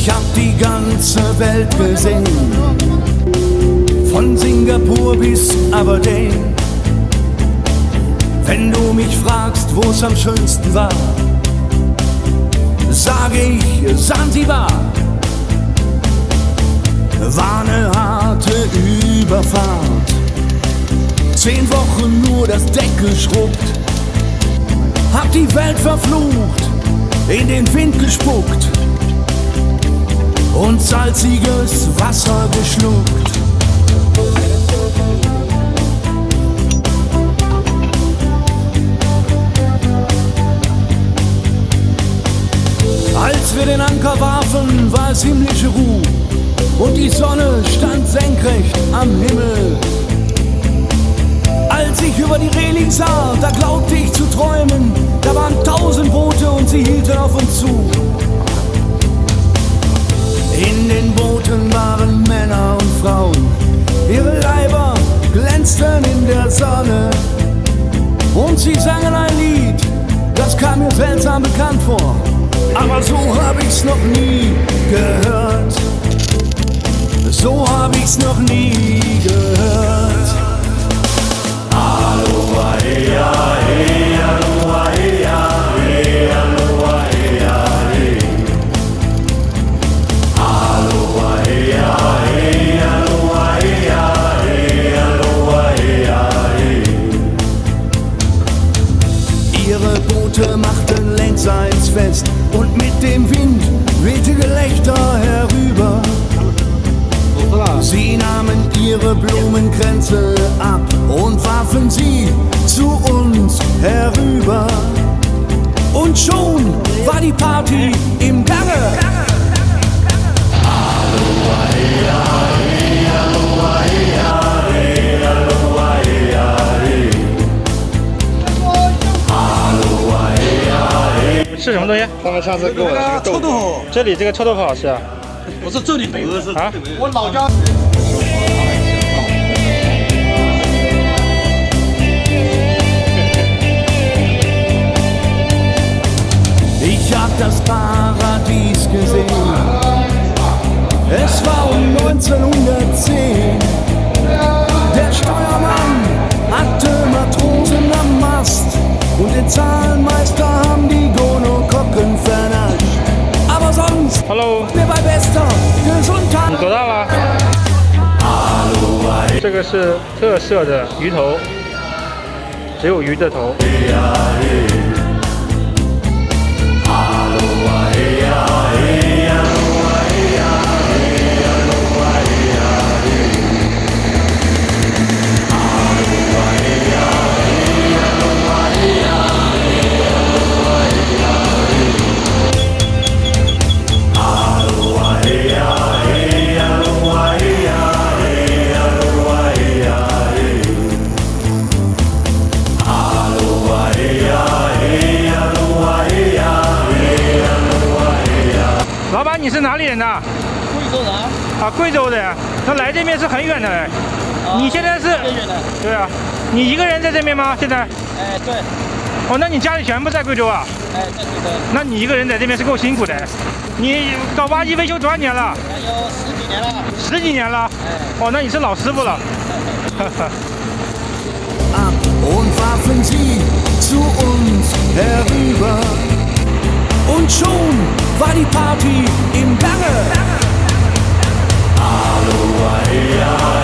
Ich hab die ganze Welt gesehen, von Singapur bis Aberdeen. Wenn du mich fragst, wo es am schönsten war, sage ich Sansibar. War eine harte Überfahrt, 10 Wochen nur das Deck geschrubbt, hab die Welt verflucht, in den Wind gespuckt und salziges Wasser geschluckt. Als wir den Anker warfen, war es himmlische Ruhe und die Sonne stand senkrecht am Himmel. Als ich über die Reling sah, da glaubte ich zu träumen, da waren 1000 Boote und sie hielten auf uns zu. In den Booten waren Männer und Frauen, ihre Leiber glänzten in der Sonne und sie sangen ein Lied, das kam mir seltsam bekannt vor, aber so hab ich's noch nie gehört. So hab ich's noch nie gehört. Aloha, ea, ea, aloha, ea, ea, aloha, ea, ea. Aloha, ea, ea, aloha, ea, ea, aloha, ea, ea. Ihre Boote machten längsseits fest und mit dem Wind wehte Gelächter herüber. Sie nahmen ihre Blumenkränze ab und warfen sie zu uns herüber. Und schon war die Party im Gange. Aloha, ea, ea, aloha, ea, ea, aloha, ea, ea. Aloha, ea, ea. 是什么东西？他们上次给我的是个臭豆腐。这里这个臭豆腐好吃啊？我是这里北的，啊？我老家。Ich hab das Paradies gesehen, es war um 1910. Der Steuermann hatte Matrosen am Mast und den Zahlenmeister haben die Gonokokken vernascht. Aber sonst, Hello， mir bei bester Gesundheit. 你多大了？这个是特色的鱼头，只有鱼的头。老板，你是哪里人呐？贵州人。啊，贵州的，那来这边是很远的嘞。你现在是？很远的。对啊，你一个人在这边吗？现在？哎，对。哦，那你家里全部在贵州啊？哎，在贵州。那你一个人在这边是够辛苦的。你搞挖机维修多少年了？有10几年了。10几年了。哎。哦，那你是老师傅了。Ab und warfen sie zu uns herüber. Und schon war die Party im Gange. Aloha, ea,